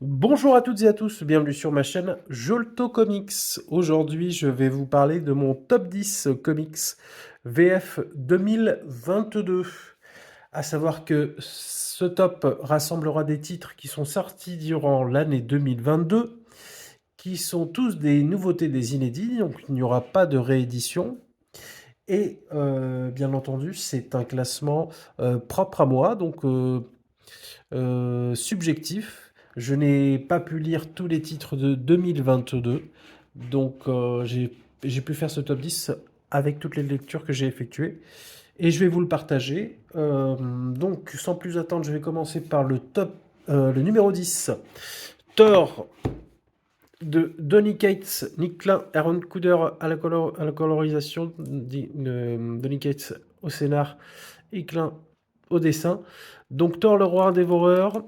Bonjour à toutes et à tous, bienvenue sur ma chaîne Jolto Comics. Aujourd'hui, je vais vous parler de mon top 10 comics VF 2022. À savoir que ce top rassemblera des titres qui sont sortis durant l'année 2022, qui sont tous des nouveautés, des inédits, donc il n'y aura pas de réédition. Et bien entendu, c'est un classement propre à moi, donc subjectif. Je n'ai pas pu lire tous les titres de 2022, donc j'ai pu faire ce top 10 avec toutes les lectures que j'ai effectuées. Et je vais vous le partager. Donc, sans plus attendre, je vais commencer par le numéro 10. Thor de Donny Cates, Nick Klein, Aaron Couder à la colorisation, Donny Cates au scénar et Klein au dessin. Donc Thor le roi dévoreur,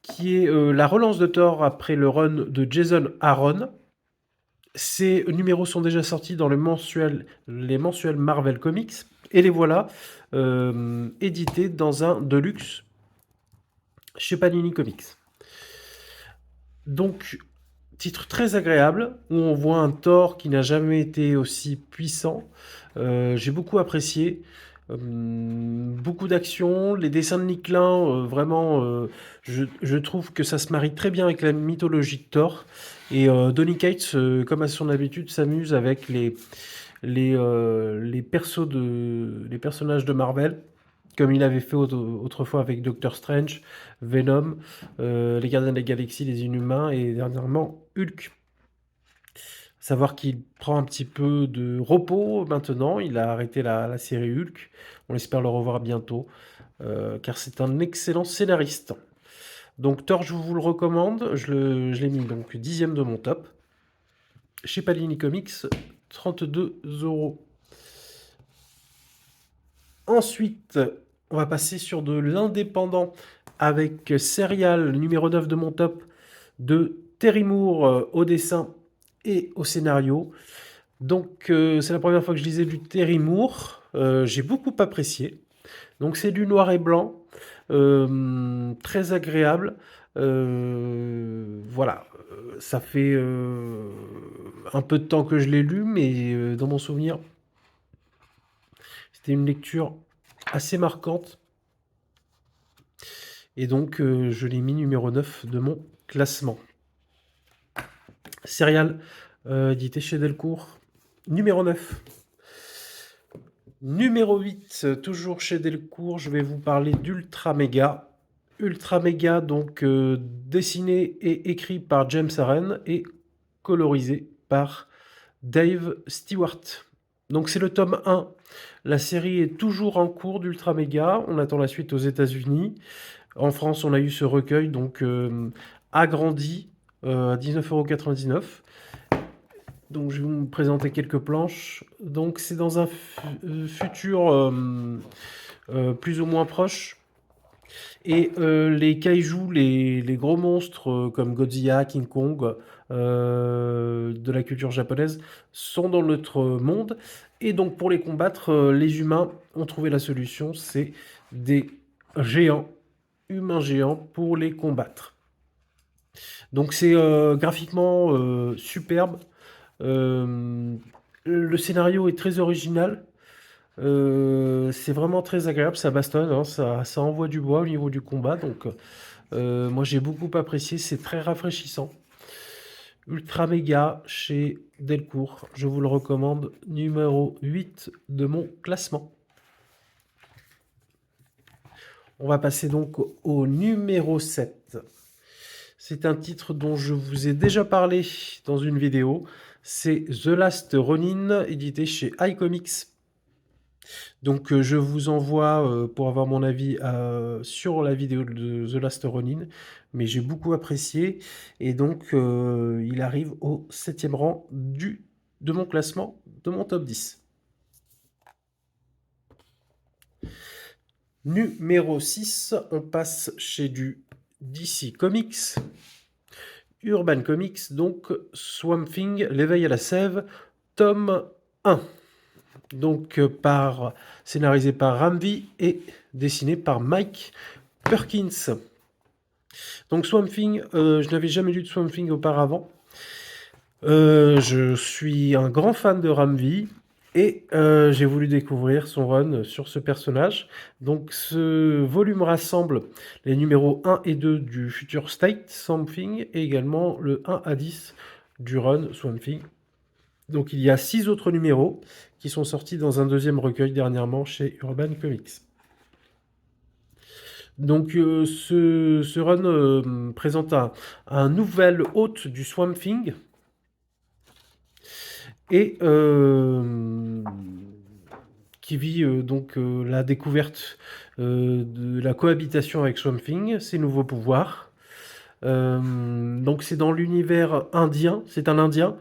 qui est la relance de Thor après le run de Jason Aaron. Ces numéros sont déjà sortis dans les mensuels Marvel Comics, et les voilà édités dans un deluxe chez Panini Comics. Donc, titre très agréable, où on voit un Thor qui n'a jamais été aussi puissant. J'ai beaucoup apprécié. Beaucoup d'action, les dessins de Nick Klein, vraiment, je trouve que ça se marie très bien avec la mythologie de Thor. Et Donny Cates, comme à son habitude, s'amuse avec les personnages de Marvel, comme il avait fait autrefois avec Doctor Strange, Venom, les Gardiens de la Galaxie, les Inhumains et dernièrement Hulk. Savoir qu'il prend un petit peu de repos maintenant, il a arrêté la série Hulk, on espère le revoir bientôt, car c'est un excellent scénariste. Donc Thor, je vous le recommande, je l'ai mis donc 10e de mon top. Chez Panini Comics, 32 euros. Ensuite, on va passer sur de l'indépendant avec Serial, numéro 9 de mon top, de Terry Moore au dessin et au scénario. Donc, c'est la première fois que je lisais du Terry Moore. J'ai beaucoup apprécié. Donc, c'est du noir et blanc, très agréable. Voilà, ça fait un peu de temps que je l'ai lu, mais dans mon souvenir, c'était une lecture assez marquante. Et donc, je l'ai mis numéro 9 de mon classement. Serial, édité chez Delcourt, numéro 9. Numéro 8, toujours chez Delcourt, je vais vous parler d'Ultra Mega. Ultra Mega, donc dessiné et écrit par James Aaron et colorisé par Dave Stewart. Donc c'est le tome 1. La série est toujours en cours d'Ultra Mega. On attend la suite aux États-Unis. En France, on a eu ce recueil, donc agrandi à 19,99 €. Donc je vais vous présenter quelques planches. Donc c'est dans un futur plus ou moins proche. Et les kaijus, les gros monstres comme Godzilla, King Kong, de la culture japonaise, sont dans notre monde. Et donc pour les combattre, les humains ont trouvé la solution, c'est des géants, humains géants, pour les combattre. Donc c'est graphiquement superbe. Euh, le scénario est très original. C'est vraiment très agréable, ça bastonne, hein, ça envoie du bois au niveau du combat. Donc moi j'ai beaucoup apprécié, c'est très rafraîchissant. Ultra méga chez Delcourt, je vous le recommande, numéro 8 de mon classement. On va passer donc au numéro 7. C'est un titre dont je vous ai déjà parlé dans une vidéo. C'est The Last Ronin, édité chez iComics. Donc je vous envoie pour avoir mon avis sur la vidéo de The Last Ronin, mais j'ai beaucoup apprécié et donc il arrive au 7e rang de mon classement, de mon top 10. Numéro 6, on passe chez du DC Comics, Urban Comics, donc Swamp Thing, L'éveil à la sève, tome 1. Donc scénarisé par Ramvi et dessiné par Mike Perkins. Donc Swamp Thing, je n'avais jamais lu de Swamp Thing auparavant. Je suis un grand fan de Ramvi et j'ai voulu découvrir son run sur ce personnage. Donc ce volume rassemble les numéros 1 et 2 du Future State Swamp Thing et également le 1 à 10 du run Swamp Thing. Donc il y a 6 autres numéros qui sont sortis dans un deuxième recueil dernièrement chez Urban Comics. Donc ce run présente un nouvel hôte du Swamp Thing et qui vit donc la découverte de la cohabitation avec Swamp Thing, ses nouveaux pouvoirs. Donc c'est dans l'univers indien, c'est un Indien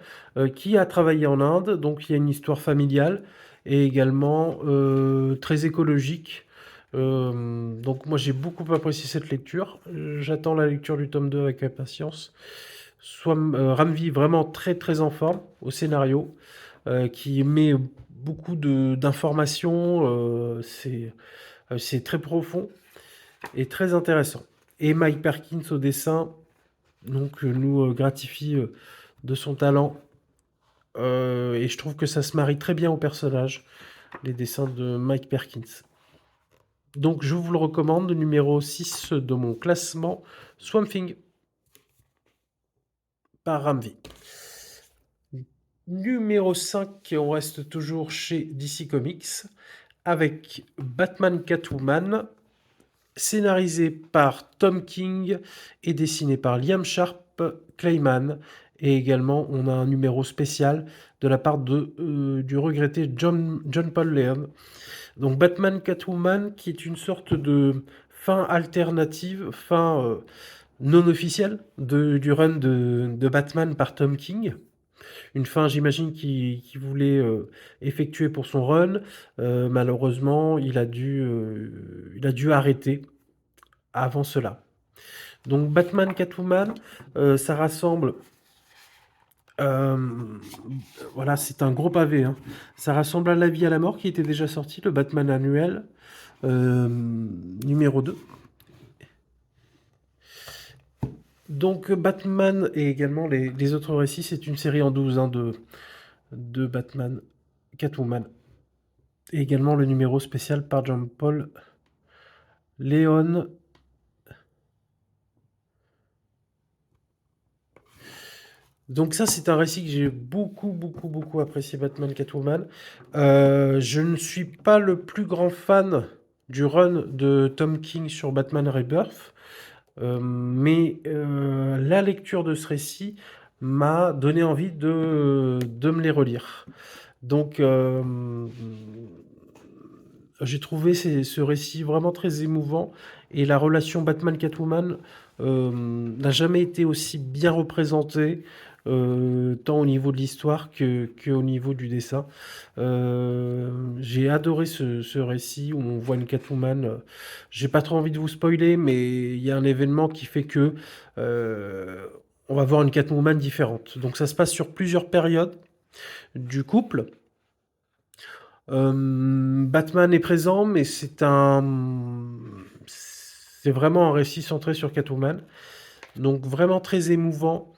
qui a travaillé en Inde, donc il y a une histoire familiale et également très écologique. Donc moi j'ai beaucoup apprécié cette lecture. J'attends la lecture du tome 2 avec impatience. Ramvi vraiment très très en forme au scénario, qui met beaucoup d'informations, c'est très profond et très intéressant. Et Mike Perkins au dessin, donc nous gratifie de son talent. Et je trouve que ça se marie très bien au personnage, les dessins de Mike Perkins. Donc je vous le recommande, numéro 6 de mon classement, Swamp Thing par Ramvi. Numéro 5, on reste toujours chez DC Comics, avec Batman Catwoman, scénarisé par Tom King et dessiné par Liam Sharp, Clayman. Et également, on a un numéro spécial de la part du regretté John Paul Leon. Donc Batman Catwoman, qui est une sorte de fin alternative, fin non officielle du run de Batman par Tom King. Une fin, j'imagine, qu'il voulait effectuer pour son run. Malheureusement, il a dû arrêter avant cela. Donc Batman Catwoman, ça rassemble... voilà, c'est un gros pavé, hein. Ça rassemble à La vie à la mort qui était déjà sorti, le Batman annuel, numéro 2. Donc Batman et également les autres récits, c'est une série en 12 hein, de Batman Catwoman. Et également le numéro spécial par John Paul Leon. Donc ça, c'est un récit que j'ai beaucoup apprécié, Batman Catwoman. Je ne suis pas le plus grand fan du run de Tom King sur Batman Rebirth, mais la lecture de ce récit m'a donné envie de me les relire. Donc j'ai trouvé ce récit vraiment très émouvant et la relation Batman-Catwoman n'a jamais été aussi bien représentée, tant au niveau de l'histoire qu'au niveau du dessin. J'ai adoré ce récit où on voit une Catwoman. J'ai pas trop envie de vous spoiler, mais il y a un événement qui fait que on va voir une Catwoman différente. Donc ça se passe sur plusieurs périodes du couple. Batman est présent, mais c'est vraiment un récit centré sur Catwoman. Donc vraiment très émouvant.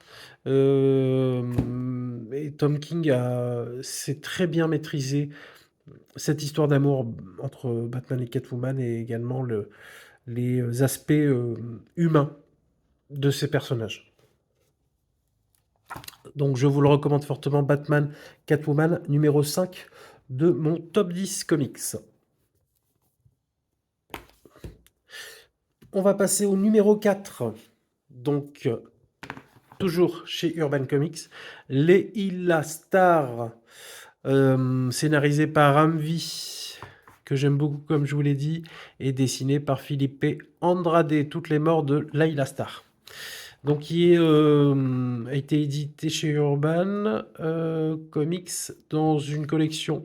Et Tom King sait très bien maîtriser cette histoire d'amour entre Batman et Catwoman et également les aspects humains de ces personnages. Donc je vous le recommande fortement, Batman Catwoman numéro 5 de mon top 10 comics. On va passer au numéro 4. Donc, toujours chez Urban Comics, Leila Star, scénarisé par Ramvi, que j'aime beaucoup comme je vous l'ai dit, et dessiné par Philippe Andrade, Toutes les morts de Leila Star. Donc, qui a été édité chez Urban Comics dans une collection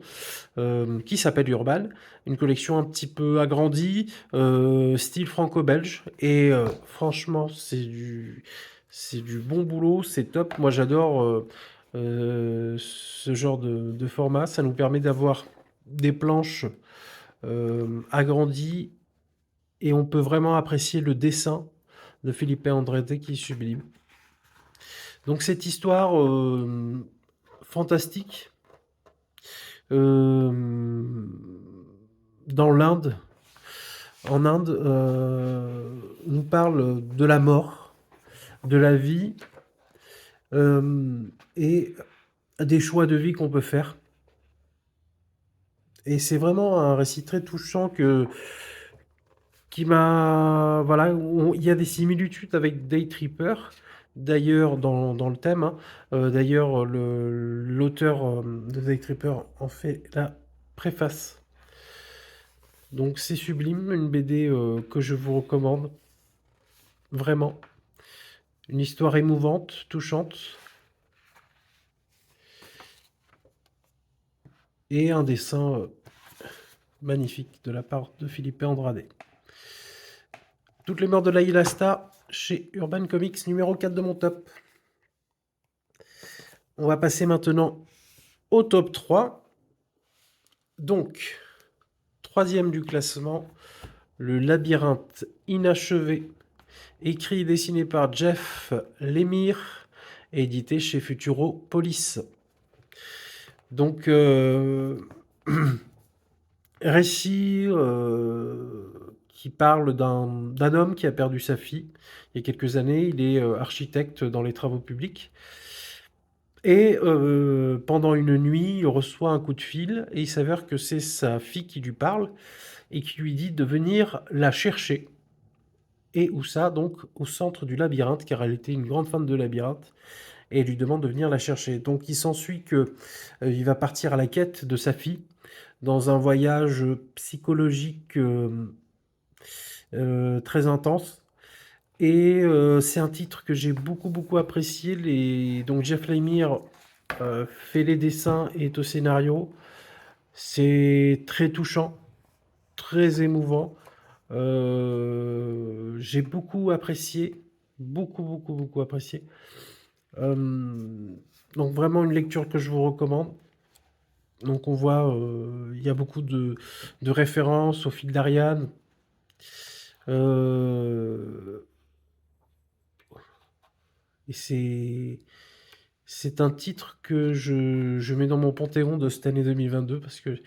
qui s'appelle Urban, une collection un petit peu agrandie, style franco-belge. Et franchement, c'est du bon boulot, c'est top. Moi, j'adore ce genre de format. Ça nous permet d'avoir des planches agrandies et on peut vraiment apprécier le dessin de Felipe Andrade qui est sublime. Donc cette histoire fantastique dans l'Inde, en Inde, nous parle de la mort, de la vie et des choix de vie qu'on peut faire. Et c'est vraiment un récit très touchant qui m'a... Voilà, il y a des similitudes avec Day Tripper, d'ailleurs, dans le thème. Hein. D'ailleurs, l'auteur de Day Tripper en fait la préface. Donc c'est sublime, une BD que je vous recommande, vraiment. Une histoire émouvante, touchante, et un dessin magnifique de la part de Philippe Andrade. Toutes les morts de Layla Asta chez Urban Comics, numéro 4 de mon top. On va passer maintenant au top 3. Donc, troisième du classement, Le Labyrinthe inachevé, écrit et dessiné par Jeff Lemire, édité chez Futuropolis. Donc, récit qui parle d'un homme qui a perdu sa fille il y a quelques années. Il est architecte dans les travaux publics. Et pendant une nuit, il reçoit un coup de fil et il s'avère que c'est sa fille qui lui parle et qui lui dit de venir la chercher. Et où ça? Donc au centre du labyrinthe, car elle était une grande fan de labyrinthe, et elle lui demande de venir la chercher. Donc il s'ensuit que il va partir à la quête de sa fille dans un voyage psychologique très intense. Et c'est un titre que j'ai beaucoup apprécié. Donc Jeff Lemire fait les dessins et est au scénario. C'est très touchant, très émouvant. J'ai beaucoup apprécié, beaucoup apprécié. Donc vraiment une lecture que je vous recommande. Donc on voit, il y a beaucoup de références au fil d'Ariane. Et c'est un titre que je mets dans mon panthéon de cette année 2022 parce que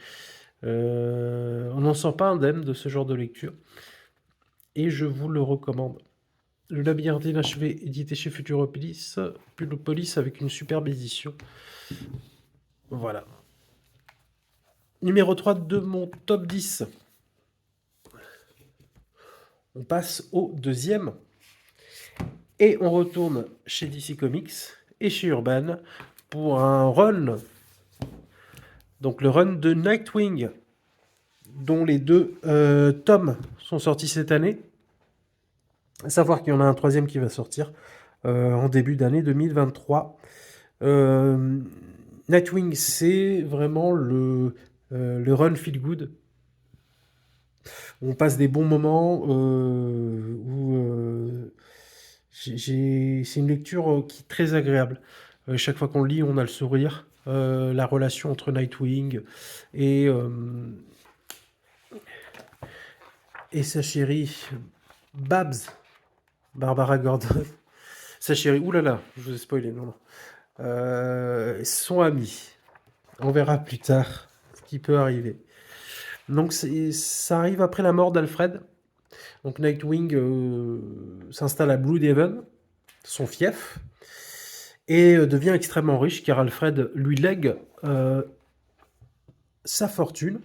on n'en sort pas indemne de ce genre de lecture. Et je vous le recommande. Le Labyrinthe inachevé, édité chez Futuropolis, avec une superbe édition. Voilà. Numéro 3 de mon top 10. On passe au deuxième. Et on retourne chez DC Comics et chez Urban pour un run. Donc le run de Nightwing, dont les deux tomes sont sortis cette année. À savoir qu'il y en a un troisième qui va sortir en début d'année 2023. Nightwing, c'est vraiment le run feel good. On passe des bons moments où c'est une lecture qui est très agréable. Chaque fois qu'on le lit, on a le sourire. La relation entre Nightwing et sa chérie Babs, Barbara Gordon. Sa chérie, oulala, je vous ai spoilé, non. Sont amis. On verra plus tard ce qui peut arriver. Donc ça arrive après la mort d'Alfred. Donc Nightwing s'installe à Blüdhaven, son fief, et devient extrêmement riche car Alfred lui lègue sa fortune.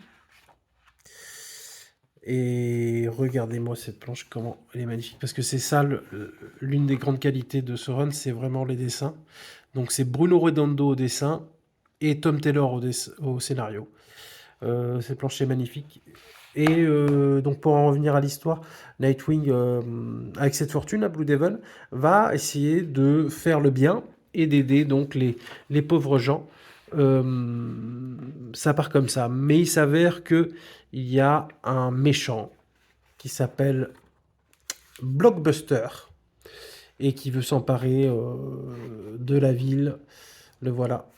Et regardez-moi cette planche, comment elle est magnifique. Parce que c'est ça, l'une des grandes qualités de ce run, c'est vraiment les dessins. Donc c'est Bruno Redondo au dessin et Tom Taylor au scénario. Cette planche est magnifique. Et donc pour en revenir à l'histoire, Nightwing, avec cette fortune à Blüdhaven, va essayer de faire le bien et d'aider donc les pauvres gens. Ça part comme ça. Mais il s'avère qu'il y a un méchant qui s'appelle Blockbuster et qui veut s'emparer de la ville. Le voilà.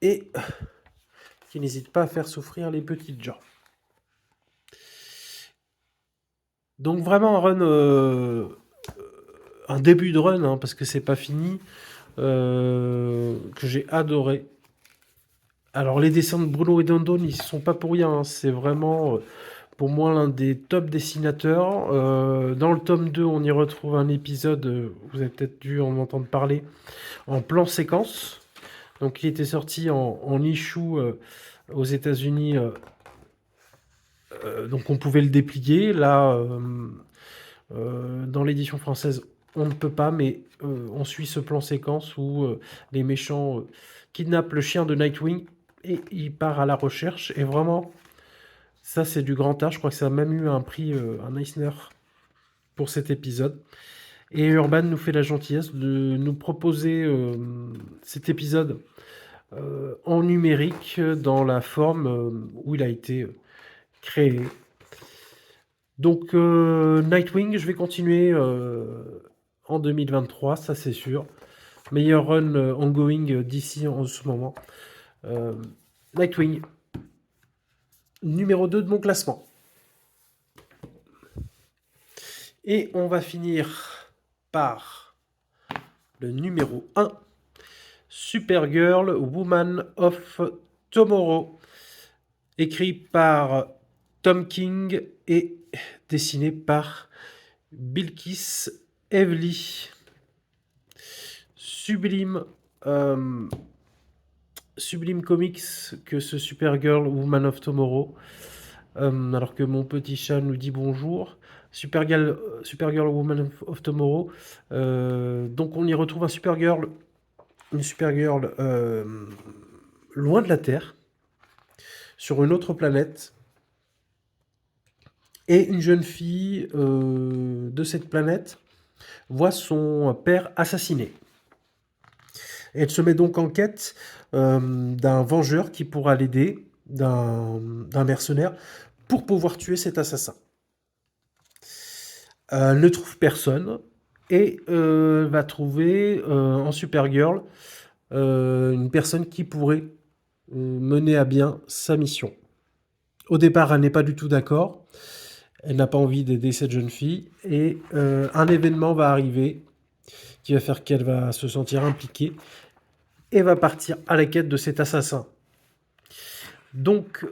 Et qui n'hésite pas à faire souffrir les petites gens. Donc vraiment un run, un début de run, hein, parce que c'est pas fini, que j'ai adoré. Alors les dessins de Bruno Redondo, ils sont pas pour rien, hein, c'est vraiment, pour moi, l'un des top dessinateurs. Dans le tome 2, on y retrouve un épisode, vous avez peut-être dû en entendre parler, en plan séquence. Donc il était sorti en issue aux États-Unis, donc on pouvait le déplier. Là, dans l'édition française, on ne peut pas, mais on suit ce plan séquence où les méchants kidnappent le chien de Nightwing et il part à la recherche. Et vraiment, ça c'est du grand art. Je crois que ça a même eu un prix, un Eisner pour cet épisode. Et Urban nous fait la gentillesse de nous proposer cet épisode en numérique dans la forme où il a été créé. Donc Nightwing, je vais continuer en 2023, ça c'est sûr. Meilleur run ongoing d'ici en ce moment. Euh, Nightwing, numéro 2 de mon classement. Et on va finir par le numéro 1, Supergirl, Woman of Tomorrow, écrit par Tom King et dessiné par Bilkis Evely. Sublime, sublime comics que ce Supergirl Woman of Tomorrow. Alors que mon petit chat nous dit bonjour. Supergirl Woman of Tomorrow. Donc on y retrouve une Supergirl loin de la Terre, sur une autre planète, et une jeune fille de cette planète voit son père assassiné. Et elle se met donc en quête d'un vengeur qui pourra l'aider, d'un mercenaire, pour pouvoir tuer cet assassin. Elle ne trouve personne et va trouver en Supergirl une personne qui pourrait mener à bien sa mission. Au départ, elle n'est pas du tout d'accord. Elle n'a pas envie d'aider cette jeune fille. Et un événement va arriver qui va faire qu'elle va se sentir impliquée et va partir à la quête de cet assassin. Donc,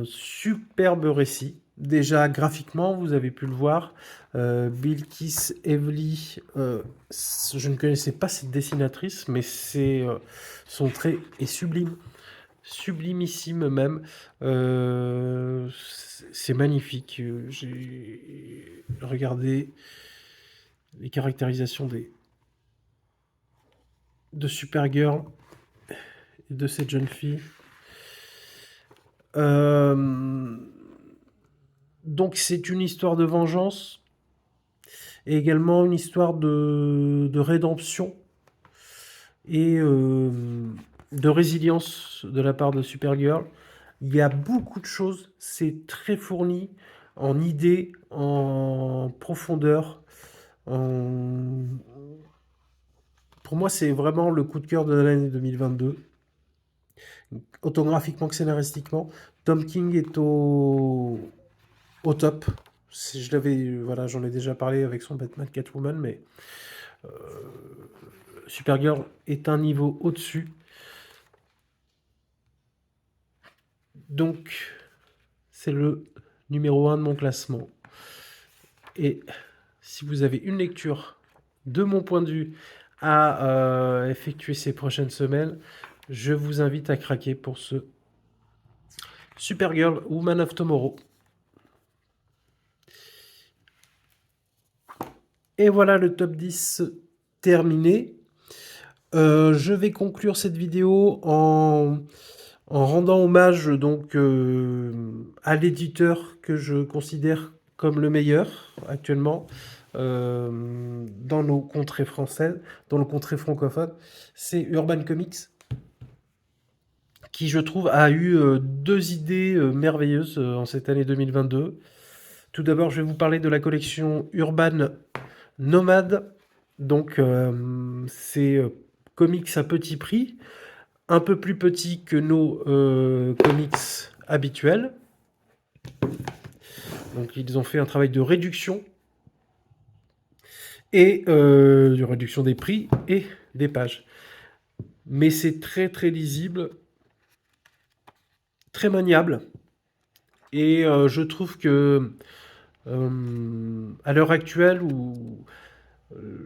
superbe récit. Déjà, graphiquement, vous avez pu le voir. Bilkis Evely, je ne connaissais pas cette dessinatrice, mais son trait est sublime. Sublimissime même. C'est magnifique. J'ai regardé les caractérisations de Supergirl et de cette jeune fille. Donc c'est une histoire de vengeance et également une histoire de rédemption et de résilience de la part de Supergirl. Il y a beaucoup de choses, c'est très fourni en idées, en profondeur. Pour moi, c'est vraiment le coup de cœur de l'année 2022. Autographiquement que scénaristiquement, Tom King est au top. Voilà, j'en ai déjà parlé avec son Batman Catwoman, mais Supergirl est un niveau au-dessus. Donc, c'est le numéro 1 de mon classement. Et si vous avez une lecture, de mon point de vue, à effectuer ces prochaines semaines, je vous invite à craquer pour ce Supergirl Woman of Tomorrow. Et voilà le top 10 terminé. Je vais conclure cette vidéo en rendant hommage donc à l'éditeur que je considère comme le meilleur actuellement dans nos contrées françaises, dans nos contrées francophones, c'est Urban Comics, qui je trouve a eu deux idées merveilleuses en cette année 2022. Tout d'abord, je vais vous parler de la collection Urban Nomade. Donc, c'est comics à petit prix, un peu plus petit que nos comics habituels. Donc ils ont fait un travail de réduction et de réduction des prix et des pages. Mais c'est très très lisible, très maniable. Et je trouve que à l'heure actuelle où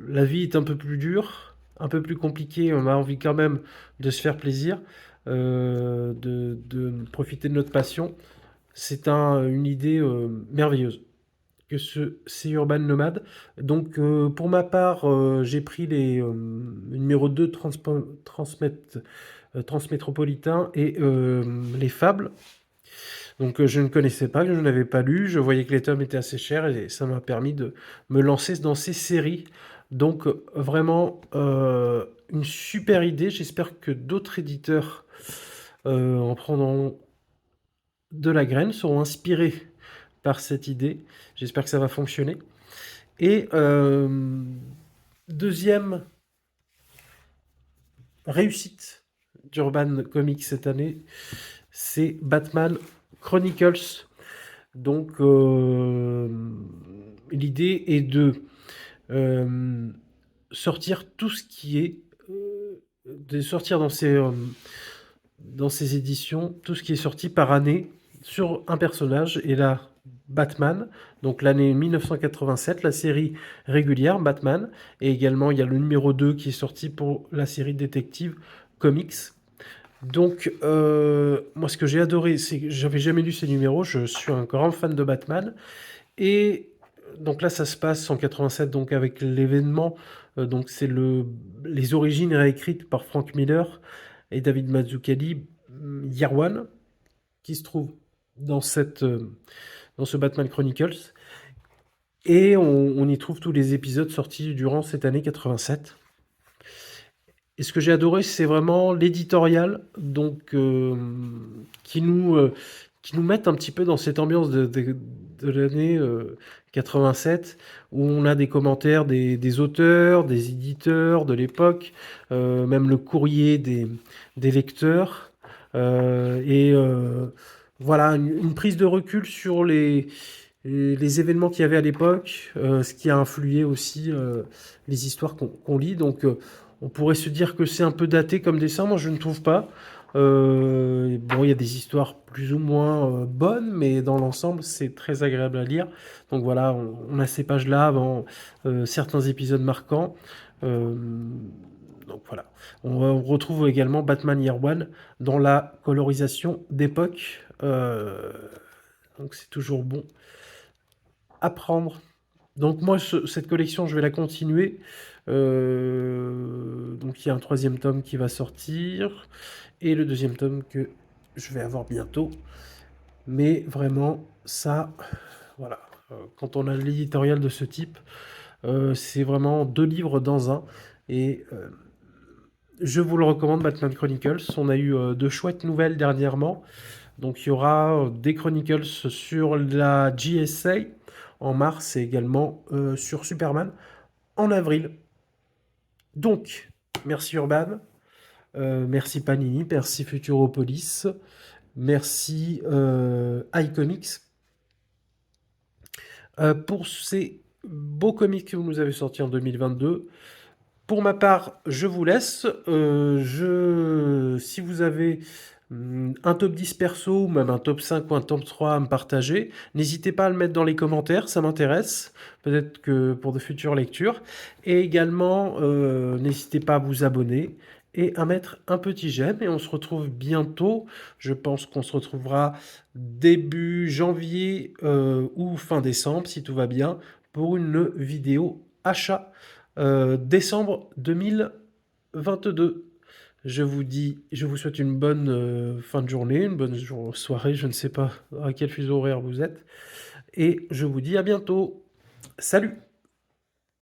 la vie est un peu plus dure, un peu plus compliquée, on a envie quand même de se faire plaisir, de profiter de notre passion. C'est une idée merveilleuse que c'est Urban Nomade. Donc pour ma part, j'ai pris les numéro 2 Transmétropolitain et les Fables. Donc je ne connaissais pas, que je n'avais pas lu, je voyais que les tomes étaient assez chers et ça m'a permis de me lancer dans ces séries. Donc vraiment une super idée, j'espère que d'autres éditeurs en prendront de la graine, seront inspirés par cette idée. J'espère que ça va fonctionner. Et deuxième réussite d'Urban Comics cette année, c'est Batman Chronicles. Donc l'idée est de sortir tout ce qui est de sortir dans ces éditions tout ce qui est sorti par année sur un personnage. Et là, Batman, donc l'année 1987, la série régulière Batman, et également il y a le numéro 2 qui est sorti pour la série Détective Comics. Donc moi ce que j'ai adoré, c'est que j'avais jamais lu ces numéros, je suis un grand fan de Batman, et donc là ça se passe en 87, donc avec l'événement, donc c'est les origines réécrites par Frank Miller et David Mazzucchelli, Year One, qui se trouve dans dans ce Batman Chronicles. Et on y trouve tous les épisodes sortis durant cette année 87. Et ce que j'ai adoré, c'est vraiment l'éditorial, donc qui nous met un petit peu dans cette ambiance de l'année 87, où on a des commentaires des auteurs, des éditeurs de l'époque, même le courrier des lecteurs, et voilà, une prise de recul sur les événements qu'il y avait à l'époque, ce qui a influé aussi les histoires qu'on lit. Donc on pourrait se dire que c'est un peu daté comme dessin, moi je ne trouve pas. Bon, il y a des histoires plus ou moins bonnes, mais dans l'ensemble, c'est très agréable à lire. Donc voilà, on a ces pages-là avant certains épisodes marquants. Euh, donc voilà. On retrouve également Batman Year One dans la colorisation d'époque. Donc c'est toujours bon à prendre. Donc moi, cette collection, je vais la continuer. Donc il y a un troisième tome qui va sortir et le deuxième tome que je vais avoir bientôt. Mais vraiment, ça, voilà. Quand on a l'éditorial de ce type, c'est vraiment 2 livres dans un. Et je vous le recommande, Batman Chronicles. On a eu de chouettes nouvelles dernièrement. Donc il y aura des Chronicles sur la GSA en mars et également sur Superman en avril. Donc, merci Urban, merci Panini, merci Futuropolis, merci iComics pour ces beaux comics que vous nous avez sortis en 2022. Pour ma part, je vous laisse. Si vous avez un top 10 perso, ou même un top 5 ou un top 3 à me partager, n'hésitez pas à le mettre dans les commentaires, ça m'intéresse. Peut-être que pour de futures lectures. Et également, n'hésitez pas à vous abonner et à mettre un petit j'aime. Et on se retrouve bientôt. Je pense qu'on se retrouvera début janvier ou fin décembre, si tout va bien, pour une vidéo achat décembre 2022. Je vous souhaite une bonne fin de journée, une bonne soirée, je ne sais pas à quel fuseau horaire vous êtes, et je vous dis à bientôt. Salut!